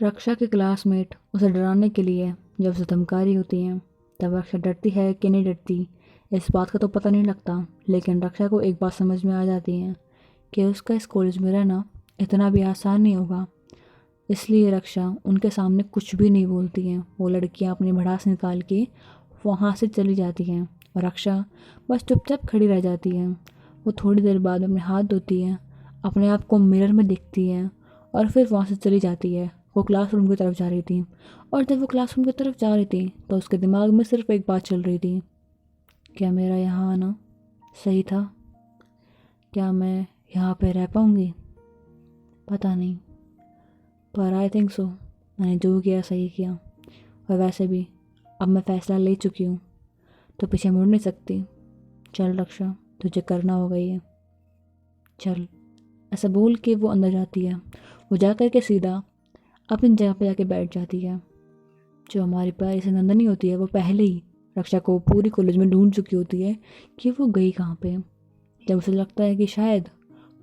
रक्षा की क्लासमेट उसे डराने के लिए जब उसे धमका रही होती हैं, तब रक्षा डरती है कि नहीं डरती इस बात का तो पता नहीं लगता, लेकिन रक्षा को एक बात समझ में आ जाती है कि उसका इस कॉलेज में रहना इतना भी आसान नहीं होगा। इसलिए रक्षा उनके सामने कुछ भी नहीं बोलती हैं। वो लड़कियां अपनी भड़ास निकाल के वहाँ से चली जाती हैं और रक्षा बस चुपचाप खड़ी रह जाती है। वो थोड़ी देर बाद अपने हाथ धोती है, अपने आप को मिरर में देखती है और फिर वहाँ से चली जाती है। वो क्लासरूम की तरफ जा रही थी और जब वो क्लासरूम की तरफ जा रही थी तो उसके दिमाग में सिर्फ एक बात चल रही थी, क्या मेरा यहाँ आना सही था? क्या मैं यहाँ पे रह पाऊँगी? पता नहीं, पर आई थिंक सो मैंने जो किया सही किया। और वैसे भी अब मैं फ़ैसला ले चुकी हूँ तो पीछे मुड़ नहीं सकती। चल रक्षा, तुझे करना होगा ये, चल। ऐसा बोल के वो अंदर जाती है। वो जा कर के सीधा अपनी जगह पे जाके बैठ जाती है। जो हमारी प्यारी सी नंदनी होती है वो पहले ही रक्षा को पूरी कॉलेज में ढूंढ चुकी होती है कि वो गई कहाँ पे। जब उसे लगता है कि शायद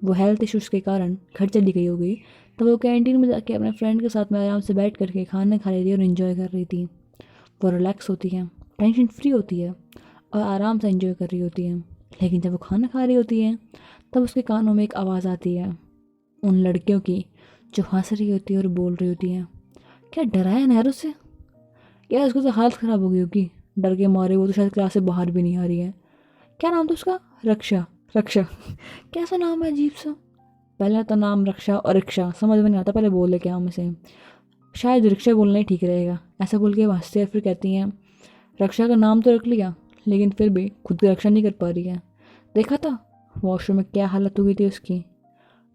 वो हेल्थ इश्यूज़ के कारण घर चली गई होगी, तो वो कैंटीन में जाके अपने फ्रेंड के साथ में आराम से बैठ करके खाना खा रही थी और इन्जॉय कर रही थी। वो रिलैक्स होती है, टेंशन फ्री होती है और आराम से इन्जॉय कर रही होती है। लेकिन जब वो खाना खा रही होती है तब उसके कानों में एक आवाज़ आती है उन लड़कियों की जो हंस रही होती है और बोल रही होती है, क्या डराया नहरों से? क्या उसकी तो हालत ख़राब हो गई होगी डर के मारे। वो तो शायद क्लास से बाहर भी नहीं आ रही है। क्या नाम था उसका? रक्षा। रक्षा कैसा नाम है अजीब सा। पहला तो नाम रक्षा और रिक्शा समझ में नहीं आता, पहले बोले क्या हम इसे। शायद रिक्शा बोलना ही ठीक रहेगा। ऐसा बोल के वो हंसती है, फिर कहती हैं, रक्षा का नाम तो रख लिया लेकिन फिर भी खुद की रक्षा नहीं कर पा रही है। देखा था वॉशरूम में क्या हालत हुई थी उसकी,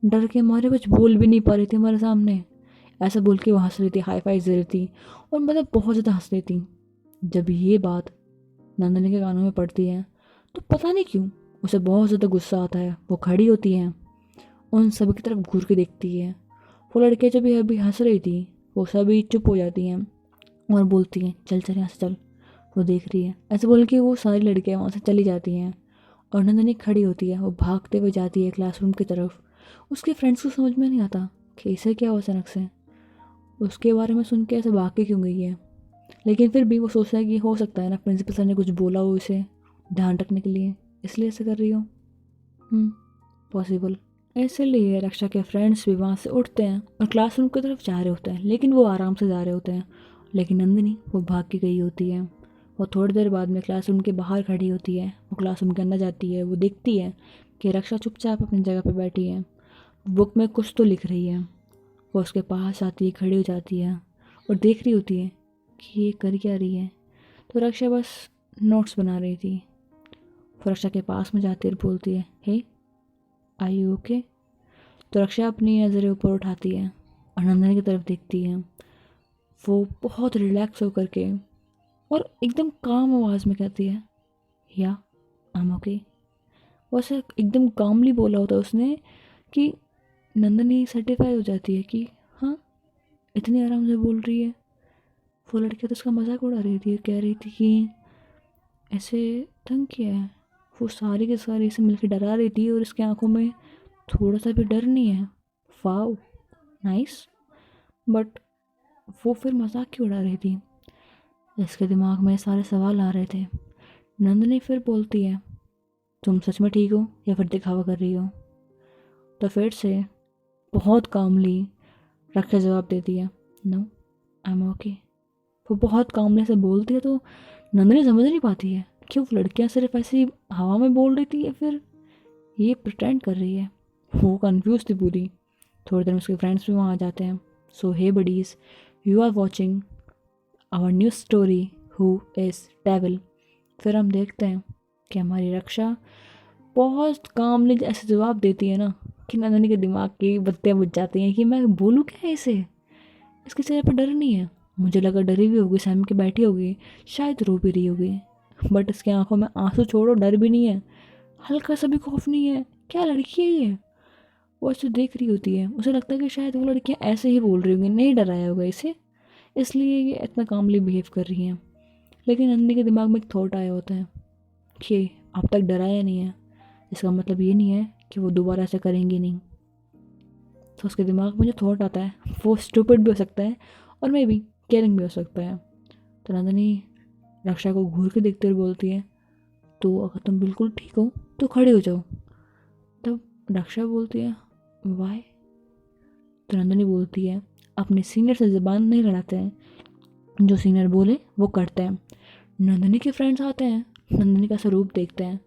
डर के मारे कुछ बोल भी नहीं पा रही थी हमारे सामने। ऐसा बोल के वो हंस रही थी, हाई फाई दे रही थी और मतलब बहुत ज़्यादा हंस रही थी। जब ये बात नंदनी के कानों में पड़ती है तो पता नहीं क्यों उसे बहुत ज़्यादा गुस्सा आता है। वो खड़ी होती है, उन सभी की तरफ घूर के देखती है। वो लड़कियाँ जब भी अभी हंस रही थी वो सभी चुप हो जाती हैं और बोलती हैं, चल चल यहाँ से चल। वो देख रही है, ऐसे बोल के वो सारी लड़कियाँ वहाँ से चली जाती हैं और नंदनी खड़ी होती है। वो भागते हुए जाती है क्लासरूम की तरफ। उसके फ्रेंड्स को समझ में नहीं आता कि इसे क्या हुआ अचानक से, उसके बारे में सुन के ऐसे भाग के क्यों गई है। लेकिन फिर भी वो सोचता है कि हो सकता है ना प्रिंसिपल सर ने कुछ बोला हो इसे ध्यान रखने के लिए, इसलिए ऐसे कर रही हो। पॉसिबल। इसलिए रक्षा के फ्रेंड्स भी वहाँ से उठते हैं और क्लासरूम की तरफ जा रहे होते हैं, लेकिन वो आराम से जा रहे होते हैं। लेकिन नंदिनी वो भाग के गई होती है। वो थोड़ी देर बाद में क्लासरूम के बाहर खड़ी होती है। वो क्लासरूम के अंदर जाती है। वो देखती है कि रक्षा चुपचाप अपनी जगह पर बैठी है, बुक में कुछ तो लिख रही है। वो उसके पास आती है, खड़ी हो जाती है और देख रही होती है कि ये कर क्या रही है। तो रक्षा बस नोट्स बना रही थी। वो रक्षा के पास में जाती है और बोलती है, हे आर यू ओके? तो रक्षा अपनी नज़रें ऊपर उठाती है और नंदनी की तरफ देखती है। वो बहुत रिलैक्स होकर के और एकदम काम आवाज़ में कहती है, या आई एम ओके। वैसे एकदम कामली बोला होता है उसने कि नंदनी सर्टिफाई हो जाती है कि हाँ, इतनी आराम से बोल रही है। वो लड़की तो उसका मजाक उड़ा रही थी, कह रही थी कि ऐसे तंग किया है। वो सारी के सारी इसे मिलकर डरा रही थी और इसकी आंखों में थोड़ा सा भी डर नहीं है। Wow, nice. बट वो फिर मजाक क्यों उड़ा रही थी? इसके दिमाग में सारे सवाल आ रहे थे। नंदनी फिर बोलती है, तुम सच में ठीक हो या फिर दिखावा कर रही हो? तो फिर से बहुत कामली रक्षा जवाब देती है, नो आई एम ओके। वो बहुत कामली से बोलती है तो नंदनी समझ नहीं पाती है कि वो लड़कियां सिर्फ ऐसी हवा में बोल रही थी या फिर ये प्रिटेंड कर रही है। वो कंफ्यूज थी पूरी। थोड़ी देर में उसके फ्रेंड्स भी वहाँ आ जाते हैं। So hey buddies, you are watching our new story who is devil. फिर हम देखते हैं कि हमारी रक्षा बहुत कामली ऐसे जवाब देती है ना कि नंदनी के दिमाग की बत्तियाँ बुझ जाती हैं कि मैं बोलूँ क्या इसे। इसके चेहरे पर डर नहीं है। मुझे लगा डरी हुई होगी, सहम के बैठी होगी, शायद रो भी रही होगी। बट इसकी आंखों में आंसू छोड़ो, डर भी नहीं है, हल्का सा भी खौफ नहीं है। क्या लड़की है ये? वो ऐसे देख रही होती है। उसे लगता है कि शायद वो लड़कियाँ ऐसे ही बोल रही होंगी, नहीं डराया होगा इसे, इसलिए ये इतना कामली बिहेव कर रही हैं। लेकिन नंदिनी के दिमाग में एक थॉट आया होता है कि अब तक डराया नहीं है, इसका मतलब ये नहीं है कि वो दोबारा ऐसा करेंगी नहीं। तो उसके दिमाग में जो थॉट आता है वो स्टूपिड भी हो सकता है और मे बी केयरिंग भी हो सकता है। तो नंदिनी रक्षा को घूर के देखते हुए बोलती है, तो अगर तुम बिल्कुल ठीक हो तो खड़े हो जाओ। तब रक्षा बोलती है, वाई? तो नंदिनी बोलती है, अपने सीनियर से ज़बान नहीं लड़ाते हैं, जो सीनियर बोले वो करते हैं। नंदिनी के फ्रेंड्स आते हैं, नंदिनी का स्वरूप देखते हैं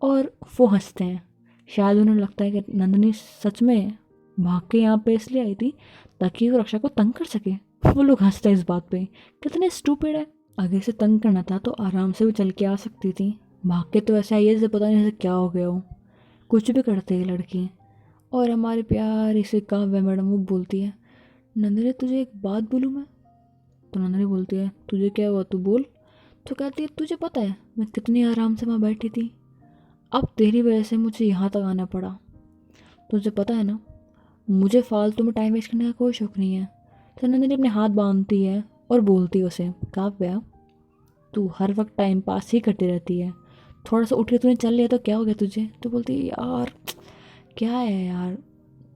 और वो हंसते हैं। शायद उन्हें लगता है कि नंदिनी सच में भाग के यहाँ पे इसलिए आई थी ताकि वो रक्षा को तंग कर सके। वो लोग हंसते हैं इस बात पे, कितने स्टूपिड है। आगे से तंग करना था तो आराम से वो चल के आ सकती थी, भाग के तो ऐसे आई है जैसे पता नहीं ऐसे क्या हो गया हो। कुछ भी करते हैं लड़की। और हमारे प्यारी से काव्या मैडम वो बोलती है, नंदिनी तुझे एक बात बोलूँ मैं? तो नंदिनी बोलती है, तुझे क्या हुआ, तू बोल। तो कहती है, तुझे पता है मैं कितनी आराम से वहाँ बैठी थी, अब तेरी वजह से मुझे यहाँ तक आना पड़ा। तुझे पता है ना, मुझे फालतू में टाइम वेस्ट करने का कोई शौक नहीं है। तो नंदिनी अपने हाथ बांधती है और बोलती है उसे, काव्या तू हर वक्त टाइम पास ही करती रहती है, थोड़ा सा उठ के तूने चल लिया तो क्या हो गया तुझे? तो बोलती है, यार क्या है यार,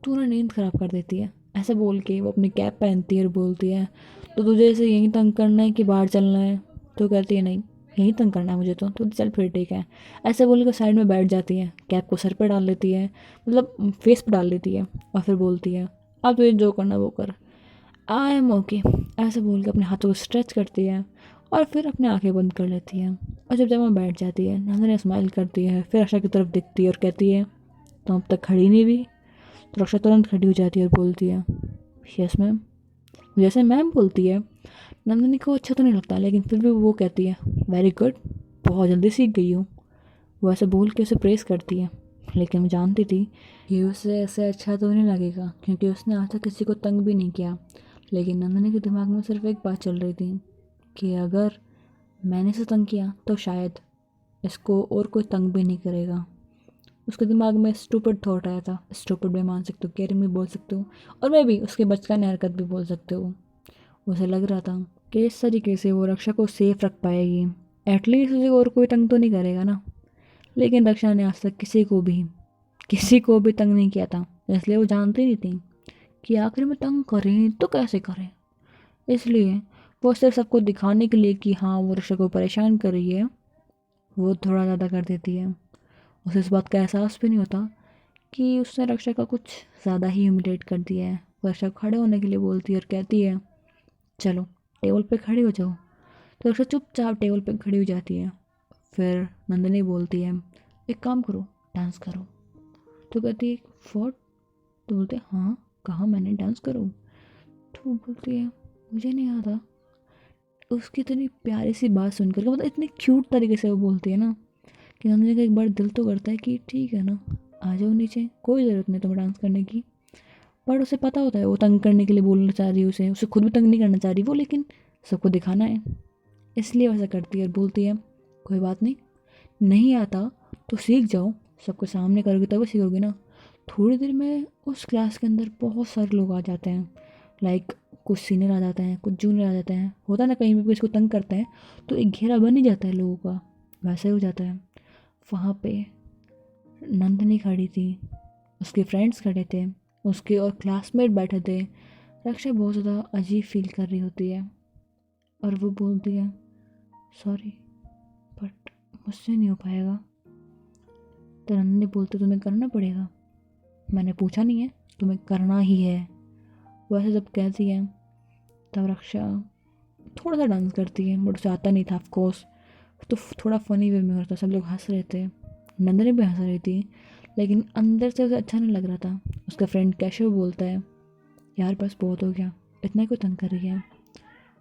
तू ना नींद ख़राब कर देती है। ऐसे बोल के वो अपनी कैप पहनती है और बोलती है, तो तुझे ऐसे यहीं तंग करना है कि बाहर चलना है? तो कहती है, नहीं यहीं तंग करना है मुझे तो चल फिर ठीक है। ऐसे बोल के साइड में बैठ जाती है, कैप को सर पे डाल लेती है, मतलब फेस पे डाल लेती है और फिर बोलती है, अब तुझे जो करना वो कर, आई एम ओके। ऐसे बोल के अपने हाथों को स्ट्रेच करती है और फिर अपनी आंखें बंद कर लेती है। और जब वहाँ बैठ जाती है, नंदनी स्माइल करती है, फिर आशा की तरफ दिखती है और कहती है, तुम अब तक खड़ी नहीं भी? तो रक्षा तुरंत खड़ी हो जाती है और बोलती है, यस मैम। जैसे मैम बोलती है, नंदिनी को अच्छा तो नहीं लगता, लेकिन फिर भी वो कहती है, वेरी गुड, बहुत जल्दी सीख गई हूँ। वो ऐसे बोल के उसे प्रेस करती है, लेकिन वो जानती थी कि उसे ऐसे अच्छा तो नहीं लगेगा क्योंकि उसने आज तक किसी को तंग भी नहीं किया। लेकिन नंदिनी के दिमाग में सिर्फ एक बात चल रही थी कि अगर मैंने इसे तंग किया तो शायद इसको और कोई तंग भी नहीं करेगा। उसके दिमाग में स्टूपिड थॉट आया था। स्टूपिड भी मान सकते हो, केयरिंग भी बोल सकते हो, और मे भी उसके बचकाने हरकत भी बोल सकते हो। उसे लग रहा था कि इस तरीके से वो रक्षा को सेफ रख पाएगी, एटलीस्ट उसे और कोई तंग तो नहीं करेगा ना। लेकिन रक्षा ने आज तक किसी को भी तंग नहीं किया था, इसलिए वो जानती नहीं थी कि आखिर में तंग करें तो कैसे करें। इसलिए वो सिर्फ सबको दिखाने के लिए कि हाँ वो रक्षा को परेशान कर रही है, वो थोड़ा ज़्यादा कर देती है। उसे इस बात का एहसास भी नहीं होता कि उसने रक्षा का कुछ ज़्यादा ही ह्यूमिलेट कर दिया है। वो रक्षा को खड़े होने के लिए बोलती है और कहती है, चलो टेबल पे खड़ी हो जाओ। तो रक्षा चुपचाप टेबल पे खड़ी हो जाती है। फिर नंदिनी बोलती है, एक काम करो, डांस करो। तो कहती है, व्हाट? तो बोलते हैं, हाँ कहा मैंने डांस करो। तो वो बोलती है, मुझे नहीं आता। उसकी इतनी प्यारी सी बात सुनकर, मतलब इतनी क्यूट तरीके से वो बोलती है ना, कि नंदिनी का एक बार दिल तो करता है कि ठीक है ना, आ जाओ नीचे, कोई ज़रूरत नहीं तुम्हें डांस करने की। पर उसे पता होता है वो तंग करने के लिए बोलना चाह रही है, उसे खुद भी तंग नहीं करना चाह रही वो, लेकिन सबको दिखाना है इसलिए वैसा करती है और बोलती है, कोई बात नहीं, नहीं आता तो सीख जाओ, सबके सामने करोगे तभी सीखोगे ना। थोड़ी देर में उस क्लास के अंदर बहुत सारे लोग आ जाते हैं, लाइक कुछ सीनियर आ जाते हैं, कुछ जूनियर आ जाते हैं। होता है ना कहीं भी किसी को तंग करते हैं तो एक घेरा बन ही जाता है लोगों का, वैसा ही हो जाता है। वहाँ पे नंदिनी खड़ी थी, उसके फ्रेंड्स खड़े थे, उसके और क्लासमेट बैठे थे। रक्षा बहुत ज़्यादा अजीब फील कर रही होती है और वो बोलती है, सॉरी बट मुझसे नहीं हो पाएगा। तो नंदिनी बोलती, तुम्हें करना पड़ेगा, मैंने पूछा नहीं है, तुम्हें करना ही है। वैसे जब कहती है तब रक्षा थोड़ा सा डांस करती है, बट उसे आता नहीं था ऑफकोर्स। तो थोड़ा फ़नी वे में होता, सब लोग हंस रहे थे, नंदिनी भी हंस रही थी, लेकिन अंदर से उसे अच्छा नहीं लग रहा था। उसका फ्रेंड कैशव बोलता है, यार बस बहुत हो गया, इतना क्यों तंग कर रही है,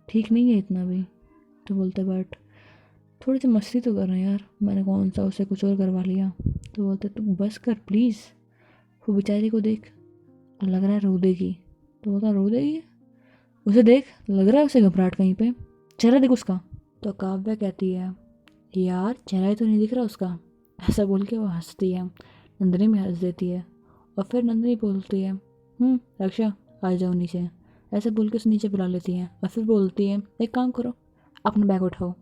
ठीक नहीं है इतना भी। तो बोलते, बट थोड़ी सी मस्ती तो कर रहे हैं यार, मैंने कौन सा उसे कुछ और करवा लिया। तो बोलते, तू बस कर प्लीज़, वो बेचारी को देख, लग रहा है रो देगी। तो बोलता, रो देगी? उसे देख, लग रहा है उसे घबराहट कहीं पे, चेहरा देख उसका। तो काव्या कहती है, यार चेहरा ही तो नहीं दिख रहा उसका। ऐसा बोल के वो हंसती है, नंदिनी भी हंस देती है। और फिर नंदिनी बोलती है, रक्षा आ जाओ नीचे। ऐसे बोल के उसे नीचे बुला लेती है और फिर बोलती है, एक काम करो, अपना बैग उठाओ।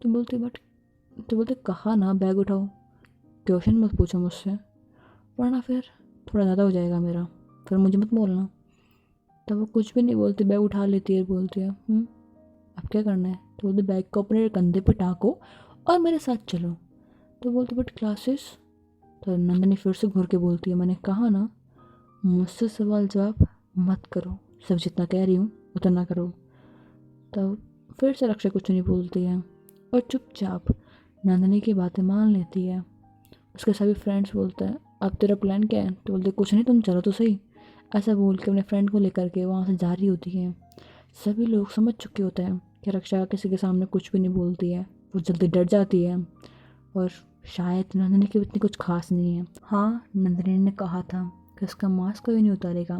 तो बोलती, बट तो बोलते, कहा ना बैग उठाओ, क्वेश्चन मत पूछो मुझसे, वरना फिर थोड़ा ज़्यादा हो जाएगा मेरा। फिर मुझे मत बोलना। तब वो कुछ भी नहीं बोलती, बैग उठा लेती है और बोलती है अब क्या करना है? तो बोलते बैग को अपने कंधे पे टाको और मेरे साथ चलो। तो बोलते बट क्लासेस। तो नंदनी फिर से घूर के बोलती है मैंने कहा ना मुझसे सवाल जवाब मत करो, सब जितना कह रही हूँ उतना करो। तब फिर से रक्षा कुछ नहीं बोलती है और चुपचाप नंदनी की बातें मान लेती है। उसके सभी फ्रेंड्स बोलते हैं अब तेरा प्लान क्या है? तो बोलते कुछ नहीं, तुम चलो तो सही। ऐसा बोल के अपने फ्रेंड को लेकर के वहाँ से जा रही होती है। सभी लोग समझ चुके होते हैं कि रक्षा किसी के सामने कुछ भी नहीं बोलती है, वो जल्दी डर जाती है और शायद नंदिनी की इतनी कुछ खास नहीं है। हाँ, नंदिनी ने कहा था कि उसका मास्क कोई नहीं उतारेगा,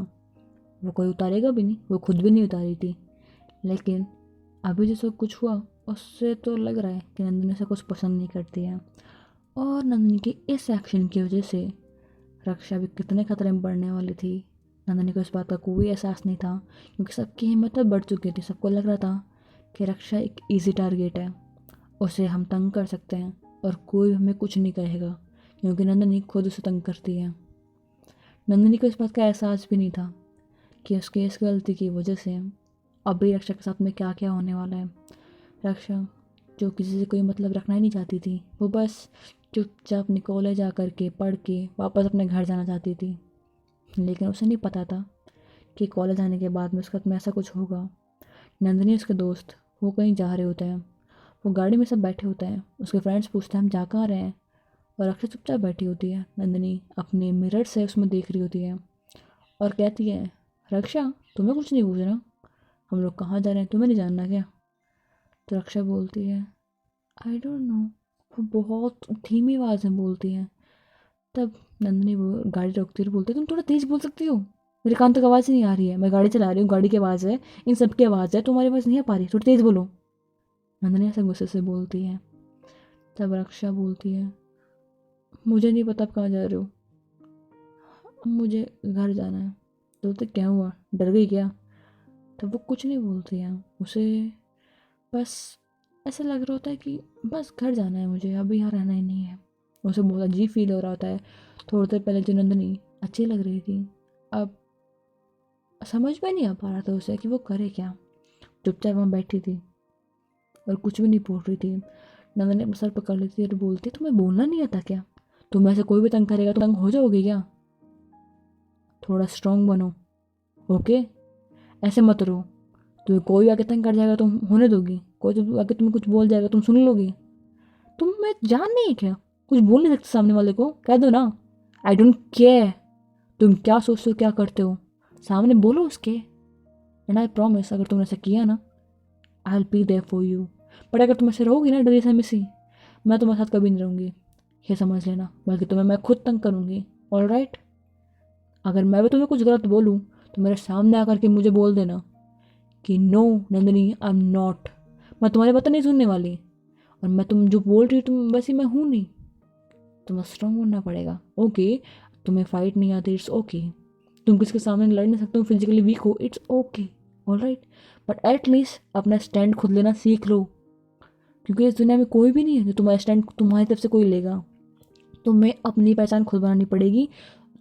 वो कोई उतारेगा भी नहीं, वो खुद भी नहीं उतारी थी। लेकिन अभी जो सब कुछ हुआ उससे तो लग रहा है कि नंदिनी से कुछ पसंद नहीं करती है और नंदिनी के इस एक्शन की वजह से रक्षा भी कितने खतरे में पड़ने वाली थी। नंदिनी को इस बात का कोई एहसास नहीं था क्योंकि सबकी हिम्मत बढ़ चुकी थी। सबको लग रहा था कि रक्षा एक इजी टारगेट है, उसे हम तंग कर सकते हैं और कोई हमें कुछ नहीं कहेगा क्योंकि नंदिनी खुद उसे तंग करती है। नंदिनी को इस बात का एहसास भी नहीं था कि उसकी इस गलती की वजह से अभी रक्षा के साथ में क्या क्या होने वाला है। रक्षा जो किसी से कोई मतलब रखना ही नहीं चाहती थी, वो बस चुपचाप अपने कॉलेज जा कर के पढ़ के वापस अपने घर जाना चाहती थी। लेकिन उसे नहीं पता था कि कॉलेज आने के बाद में उसके साथ में ऐसा कुछ होगा। नंदिनी उसके दोस्त वो कहीं जा रहे होते हैं, वो गाड़ी में सब बैठे होते हैं। उसके फ्रेंड्स पूछते हैं हम जा कहाँ रहे हैं और अक्षय चुपचाप बैठी होती है। नंदिनी अपने मिरर से उसमें देख रही होती है और कहती है रक्षा तुम्हें कुछ नहीं पूछना, हम लोग कहाँ जा रहे हैं तुम्हें नहीं जानना क्या? तो रक्षा बोलती है आई डोंट नो। वो बहुत धीमी आवाज़ में बोलती है। तब नंदिनी वो गाड़ी रोकती है और बोलती है तुम थोड़ा तेज़ बोल सकती हो, मेरे कान तक आवाज़ नहीं आ रही है, मैं गाड़ी चला रही हूँ, गाड़ी की आवाज़ है, इन सब की आवाज़ है, तुम्हारी आवाज़ नहीं आ पा रही, थोड़ी तेज़ बोलो। नंदिनी ऐसे गुस्से से बोलती है। तब रक्षा बोलती है मुझे नहीं पता आप कहाँ जा रहे हो, मुझे घर जाना है। तो बोलते क्या हुआ, डर गई क्या? तब वो कुछ नहीं बोलती है, उसे बस ऐसा लग रहा होता है कि बस घर जाना है मुझे, अभी यहाँ रहना ही नहीं है। उसे बहुत अजीब फील हो रहा होता है। थोड़ी देर पहले जो नंदिनी अच्छी लग रही थी अब समझ में नहीं आ पा रहा था उसे कि वो करे क्या। चुपचाप वहाँ बैठी थी और कुछ भी नहीं बोल रही थी। नंदिनी अपना सर पकड़ लेती है और बोलती है तुम्हें बोलना नहीं आता क्या? तुम्हें ऐसे कोई भी तंग करेगा तो तंग हो जाओगी क्या? थोड़ा स्ट्रांग बनो, ओके? ऐसे मत रहो। तुम्हें कोई आके तंग कर जाएगा तुम होने दोगी? कोई तो आके तुम्हें कुछ बोल जाएगा तुम सुन लोगी? तुम्हें जान नहीं है क्या? कुछ बोल नहीं सकते सामने वाले को? कह दो ना आई डोंट केयर तुम क्या सोचते हो क्या करते हो, सामने बोलो उसके। एंड आई प्रॉमिस अगर तुमने ऐसा किया ना I will be there for you. But अगर तुम ऐसे रहोगी ना डरी सहमी, मैं तुम्हारे साथ कभी नहीं रहूँगी, ये समझ लेना, बल्कि तुम्हें मैं खुद तंग करूँगी। All right? अगर मैं भी तुम्हें कुछ गलत बोलूँ तो मेरे सामने आकर के मुझे बोल देना कि no Nandini I am not, मैं तुम्हारी बातें नहीं सुनने वाली और मैं तुम जो बोल रही हो तुम वैसे मैं हूँ नहीं। तुम्हें स्ट्रांग बनना पड़ेगा, ओके? तुम्हें फाइट नहीं आती, इट्स ओके। तुम किसके सामने लड़ नहीं सकते हो, फिजिकली वीक हो, it's okay. All right? But at least अपना स्टैंड खुद लेना सीख लो क्योंकि इस दुनिया में कोई भी नहीं है जो तुम्हारा स्टैंड तुम्हारी तरफ से कोई लेगा। तुम्हें अपनी पहचान खुद बनानी पड़ेगी।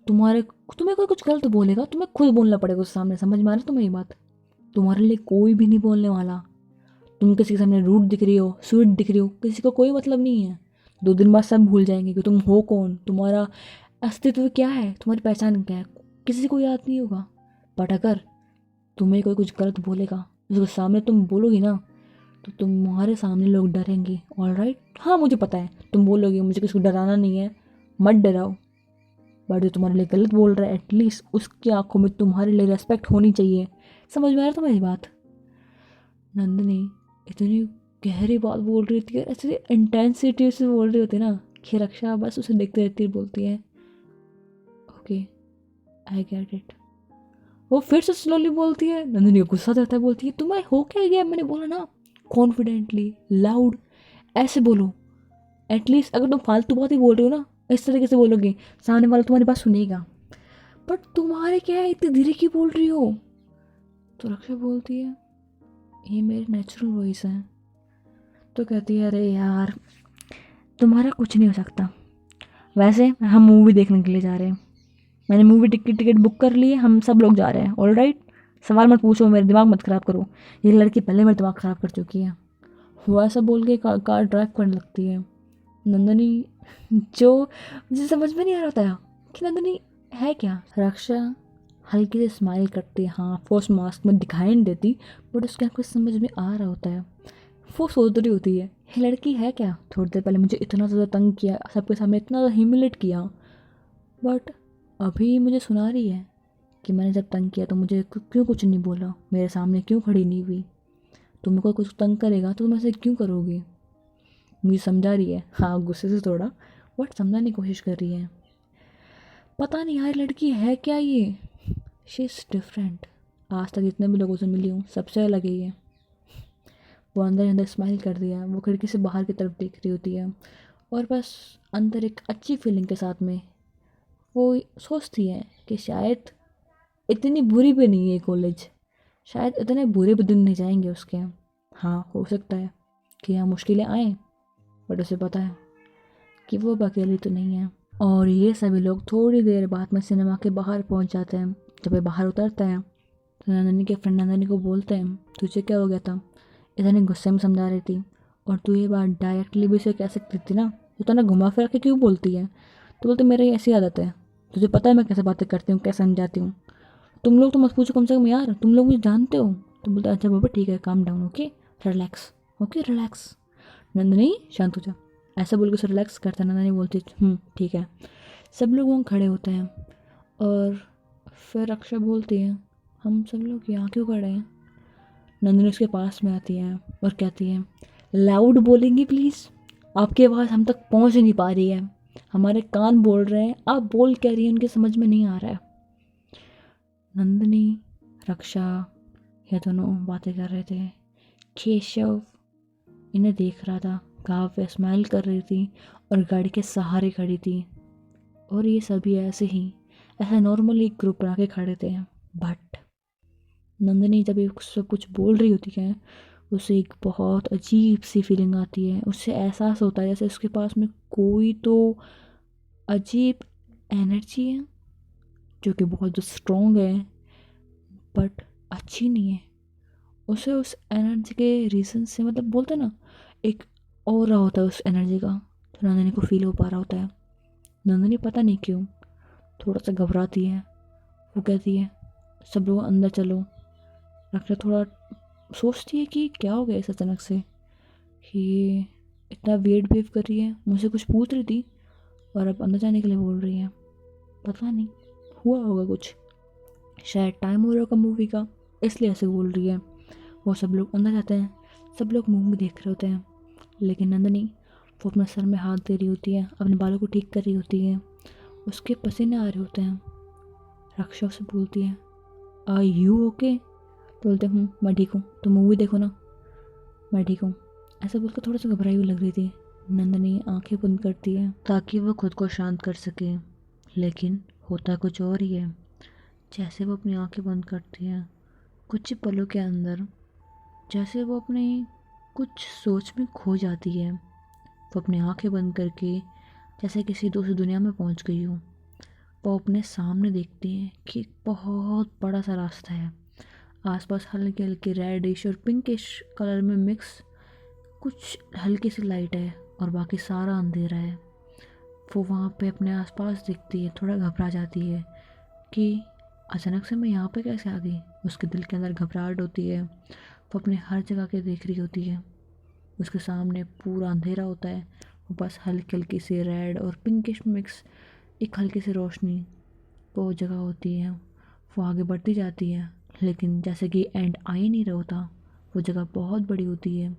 तुम्हें कोई कुछ गलत बोलेगा तुम्हें खुद बोलना पड़ेगा उसके सामने, समझ में आ रहा है तुम्हें ये बात? तुम्हारे लिए कोई भी नहीं बोलने वाला। तुम किसी के सामने रूड दिख रही हो, स्वीट दिख रही हो, किसी को कोई मतलब नहीं है। 2 दिन बाद सब भूल जाएंगे कि तुम हो कौन, तुम्हारा अस्तित्व क्या है, तुम्हारी पहचान क्या है, किसी को याद नहीं होगा। बट अगर तुम्हें कोई कुछ गलत बोलेगा उसके सामने तुम बोलोगी ना तो तुम्हारे सामने लोग डरेंगे। All right? हाँ मुझे पता है तुम बोलोगे मुझे किसी को डराना नहीं है, मत डराओ। बट जो तुम्हारे लिए गलत बोल रहा है एटलीस्ट उसकी आंखों में तुम्हारे लिए रेस्पेक्ट होनी चाहिए। समझ में आ रहा है तुम्हारी बात? नंदिनी इतनी गहरी बात बोल रही थी, ऐसे इंटेंसिटी से बोल रही होती ना कि रक्षा बस उसे देखते रहती बोलती है ओके आई गेट इट। वो फिर से स्लोली बोलती है। नंदिनी को गुस्सा आता है, बोलती है तुम्हें हो क्या गया? मैंने बोला ना कॉन्फिडेंटली लाउड ऐसे बोलो। एटलीस्ट अगर तुम फालतू बात ही बोल रही हो ना इस तरीके से बोलोगे सामने वाला तुम्हारी बात सुनेगा। बट तुम्हारे क्या है इतनी धीरे क्यों बोल रही हो? तो रक्षा बोलती है ये मेरी नेचुरल वॉइस है। तो कहती है अरे यार तुम्हारा कुछ नहीं हो सकता, वैसे हम मूवी देखने के लिए जा रहे हैं। मैंने मूवी टिकट बुक कर ली है, हम सब लोग जा रहे हैं, ऑलराइट। सवाल मत पूछो, मेरे दिमाग मत ख़राब करो, ये लड़की पहले मेरा दिमाग ख़राब कर चुकी है। वो ऐसा बोल के कार ड्राइव करने लगती है। नंदनी जो मुझे समझ में नहीं आ रहा था कि नंदनी है क्या। रक्षा हल्की से स्माइल करती है, हाँ फेस मास्क में दिखाई नहीं देती, बट उसके आपको समझ में आ रहा होता है। वो सोच रही होती है ये लड़की है क्या, थोड़ी देर पहले मुझे इतना ज़्यादा तंग किया, सबके सामने इतना ज़्यादा ह्यूमिलेट किया, बट अभी मुझे सुना रही है कि मैंने जब तंग किया तो मुझे क्यों कुछ नहीं बोला, मेरे सामने क्यों खड़ी नहीं हुई। तुम्हें कोई कुछ तंग करेगा तो तुम ऐसे क्यों करोगे। मुझे समझा रही है, हाँ गुस्से से थोड़ा, बट समझाने की कोशिश कर रही है। पता नहीं यार लड़की है क्या ये, शी इज़ डिफरेंट। आज तक जितने भी लोगों से मिली हूँ सबसे अलग है ये। वो अंदर अंदर स्माइल कर दिया, वो खिड़की से बाहर की तरफ देख रही होती है, और बस अंदर एक अच्छी फीलिंग के साथ में वो सोचती है कि शायद इतनी बुरी भी नहीं है कॉलेज, शायद इतने बुरे भी दिन नहीं जाएंगे उसके। हाँ हो सकता है कि यहाँ मुश्किलें आएँ, बट उसे पता है कि वो अब अकेली तो नहीं है। और ये सभी लोग थोड़ी देर बाद में सिनेमा के बाहर पहुंच जाते हैं। जब वे बाहर उतरते हैं तो नंदनी के फ्रेंड नंदनी को बोलते हैं तुझे क्या हो गया था, इतने गुस्से में समझा रही थी, और तू ये बात डायरेक्टली भी उसे कह सकती थी ना, तो तना घुमा फिरा के क्यों बोलती है। तो बोलते मेरी ऐसी आदत है, तुझे पता है मैं कैसे बातें करती हूँ, कैसे समझाती हूँ। तुम लोग तो मत पूछो कम से कम यार, तुम लोग मुझे जानते हो। तो बोलते अच्छा बाबा ठीक है, calm down, okay relax, okay relax, Nandini शांत हो जा। ऐसा बोल के उसे रिलैक्स करता है। नंदनी बोलती ठीक है। सब लोग वहाँ खड़े होते हैं, और फिर अक्षय बोलती है हम सब लोग यहाँ क्यों खड़े हैं। नंदनी उसके पास में आती है और कहती है लाउड बोलेंगी प्लीज़, आपकी आवाज़ हम तक पहुँच नहीं पा रही है, हमारे कान बोल रहे हैं, आप बोल क्या रही हैं उनकी समझ में नहीं आ रहा है। नंदनी रक्षा ये दोनों बातें कर रहे थे। केशव इन्हें देख रहा था, काव्य स्माइल कर रही थी और गाड़ी के सहारे खड़ी थी, और ये सभी ऐसे नॉर्मली ग्रुप बना के खड़े थे। बट नंदिनी जब ये सब कुछ बोल रही होती है उसे एक बहुत अजीब सी फीलिंग आती है, उससे एहसास होता है जैसे उसके पास में कोई तो अजीब एनर्जी है जो कि बहुत स्ट्रॉन्ग है, बट अच्छी नहीं है। उसे उस एनर्जी के रीज़न से, मतलब बोलते ना एक ऑरा होता है उस एनर्जी का, तो नंदिनी को फील हो पा रहा होता है। नंदिनी पता नहीं क्यों थोड़ा सा घबराती है। वो कहती है सब लोग अंदर चलो। रक्षा थोड़ा सोचती है कि क्या हो गया इस अचानक से, कि इतना वेट बिहेव कर रही है, मुझसे कुछ पूछ रही थी और अब अंदर जाने के लिए बोल रही है। पता नहीं हुआ होगा कुछ, शायद टाइम हो रहा होगा मूवी का, इसलिए ऐसे बोल रही है। वो सब लोग अंदर जाते हैं, सब लोग मूवी देख रहे होते हैं, लेकिन नंदनी वो अपने सर में हाथ दे रही होती है, अपने बालों को ठीक कर रही होती है, उसके पसीने आ रहे होते हैं। रक्षा से बोलती है आर यू ओके। तो बोलते हूँ मैं ठीक हूँ, तुम मूवी देखो ना, मैं ठीक हूँ। ऐसा बोलकर थोड़ा सा घबराई हुई लग रही थी। नंदनी आंखें बंद करती है ताकि वो खुद को शांत कर सके, लेकिन होता कुछ और ही है। जैसे वो अपनी आंखें बंद करती है, कुछ ही पलों के अंदर जैसे वो अपनी कुछ सोच में खो जाती है। वो अपनी आंखें बंद करके जैसे किसी दूसरी दुनिया में पहुंच गई हो। वो अपने सामने देखती है कि एक बहुत बड़ा सा रास्ता है, आसपास हल्के हल्के रेडिश और पिंकिश कलर में मिक्स कुछ हल्की सी लाइट है, और बाकी सारा अंधेरा है। वो वहाँ पे अपने आसपास देखती है, थोड़ा घबरा जाती है कि अचानक से मैं यहाँ पे कैसे आ गई। उसके दिल के अंदर घबराहट होती है। वो अपने हर जगह के देख रही होती है, उसके सामने पूरा अंधेरा होता है, वो बस हल्की हल्की सी रेड और पिंकिश मिक्स एक हल्की सी रोशनी वो जगह होती है। वो आगे बढ़ती जाती है, लेकिन जैसे कि एंड आ ही नहीं रहा होता। वो जगह बहुत बड़ी होती है,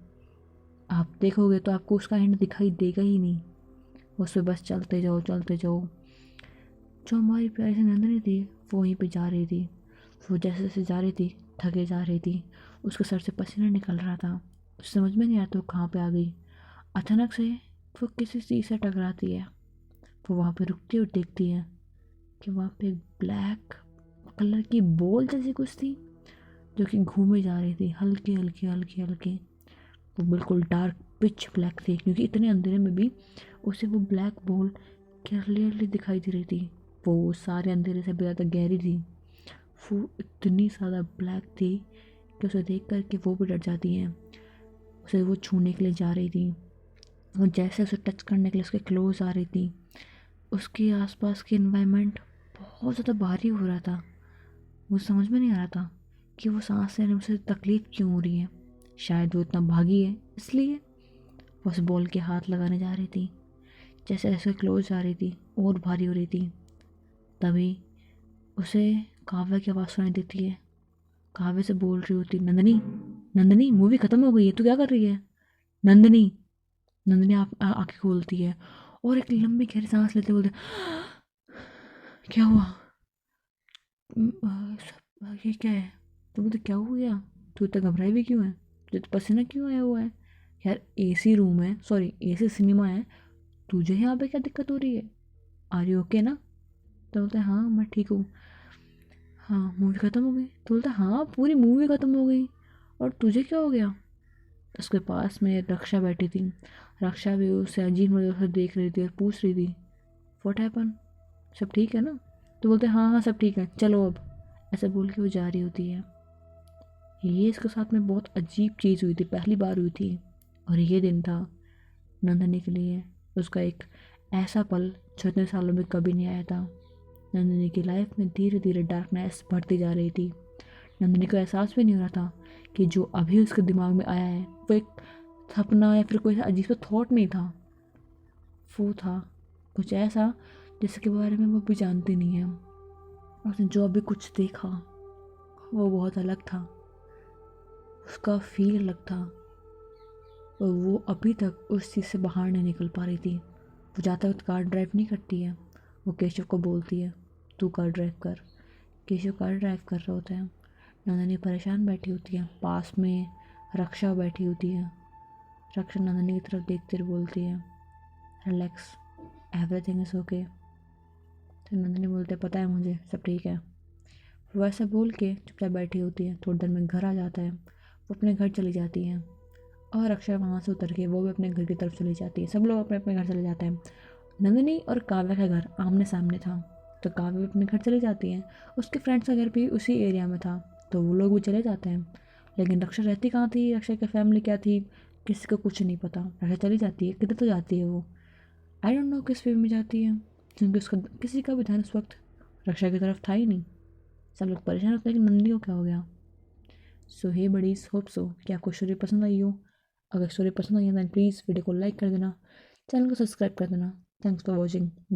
आप देखोगे तो आपको उसका एंड दिखाई देगा ही नहीं। उस पर बस चलते जाओ चलते जाओ। जो हमारी प्यारी सी नंदनी थी वो वहीं पे जा रही थी। वो जैसे जैसे जा रही थी थके जा रही थी, उसके सर से पसीना निकल रहा था, उसे समझ में नहीं आता वो कहाँ पे आ गई। अचानक से वो किसी चीज़ से टकराती है। वो वहाँ पे रुकती और देखती है कि वहाँ पे एक ब्लैक कलर की बॉल जैसी कुछ थी जो कि घूमे जा रही थी, हल्की हल्की हल्की हल्की। वो बिल्कुल डार्क पिच ब्लैक थी, क्योंकि इतने अंधेरे में भी उसे वो ब्लैक बॉल क्लियरली दिखाई दे रही थी। वो सारे अंधेरे से भी ज़्यादा गहरी थी। वो इतनी ज़्यादा ब्लैक थी कि उसे देख कर के वो भी डर जाती हैं। उसे वो छूने के लिए जा रही थी, वो जैसे उसे टच करने के लिए उसके क्लोज आ रही थी, उसके आसपास के इन्वायरमेंट बहुत ज़्यादा भारी हो रहा था। वो समझ में नहीं आ रहा था कि वो सांस लेने में उसे तकलीफ क्यों हो रही है। शायद वो इतना भागी है इसलिए। वो उस बॉल के हाथ लगाने जा रही थी, जैसे जैसे क्लोज आ रही थी और भारी हो रही थी। तभी उसे काव्या की आवाज़ सुनाई देती है। काव्या से बोल रही होती, नंदनी, नंदनी मूवी ख़त्म हो गई है, तू क्या कर रही है? नंदनी। नंदनी आंखें खोलती है और एक लंबी गहरी सांस लेते बोलते, क्या हुआ? ये क्या है? तो बोलते, क्या हो गया? तू इतना घबराई भी क्यों है? तुझे तो पसीना क्यों आया हुआ है? यार एसी रूम है, सॉरी एसी सिनेमा है, तुझे यहाँ पे क्या दिक्कत हो रही है? आर यू ओके ना? तो बोलता है हाँ मैं ठीक हूँ। हाँ मूवी ख़त्म हो गई? तो बोलता है हाँ पूरी मूवी ख़त्म हो गई, और तुझे क्या हो गया? उसके पास में रक्षा बैठी थी। रक्षा भी उसे अजीब नज़र से देख रही थी और पूछ रही थी, व्हाट हैपन, सब ठीक है ना? तो बोलते हाँ हाँ सब ठीक है, चलो अब। ऐसे बोल के वो जा रही होती है। ये इसके साथ में बहुत अजीब चीज़ हुई थी, पहली बार हुई थी। और ये दिन था नंदनी के लिए उसका एक ऐसा पल जो इतने सालों में कभी नहीं आया था। नंदिनी की लाइफ में धीरे धीरे डार्कनेस बढ़ती जा रही थी। नंदिनी को एहसास भी नहीं हो रहा था कि जो अभी उसके दिमाग में आया है वो एक सपना या फिर कोई अजीब सा थॉट नहीं था। वो था कुछ ऐसा जिसके बारे में वो अभी जानती नहीं है। उसने जो अभी कुछ देखा वो बहुत अलग था, उसका फील अलग था, और वो अभी तक उस चीज़ से बाहर नहीं निकल पा रही थी। वो जाते वक्त कार ड्राइव नहीं करती है, वो केशव को बोलती है तू कार ड्राइव कर। केशव कार ड्राइव कर रहे होते हैं। नंदनी परेशान बैठी होती है, पास में रक्षा बैठी होती है। रक्षा नंदनी की तरफ देखते हुए बोलती है, रिलैक्स, एवरीथिंग इज़ ओके। तो नंदनी बोलते पता है मुझे, सब ठीक है। वो ऐसा बोल के चुपचाप बैठी होती है। थोड़ी देर में घर आ जाता है, वो अपने घर चली जाती है, और अक्षय वहाँ से उतर के वो भी अपने घर की तरफ चली जाती है। सब लोग अपने अपने घर चले जाते हैं। नंदिनी और काव्या का घर आमने सामने था, तो काव्या भी अपने घर चली जाती है। उसके फ्रेंड्स का घर भी उसी एरिया में था, तो वो लोग भी चले जाते हैं। लेकिन रक्षा रहती कहाँ थी, रक्षा की फैमिली क्या थी, किसी को कुछ नहीं पता। रक्षा चली जाती है, किधर तो जाती है वो, आई डोंट नो किस फील्ड में जाती है, क्योंकि उसका किसी का भी ध्यान उस वक्त रक्षा की तरफ था ही नहीं। सब लोग परेशान होते हैं कि नंदिनी को क्या हो गया। सो हे बडीज, होप सो कि आपको स्टोरी पसंद आई हो। अगर स्टोरी पसंद आई है तो प्लीज़ वीडियो को लाइक कर देना, चैनल को सब्सक्राइब कर देना। Thanks for watching, bye.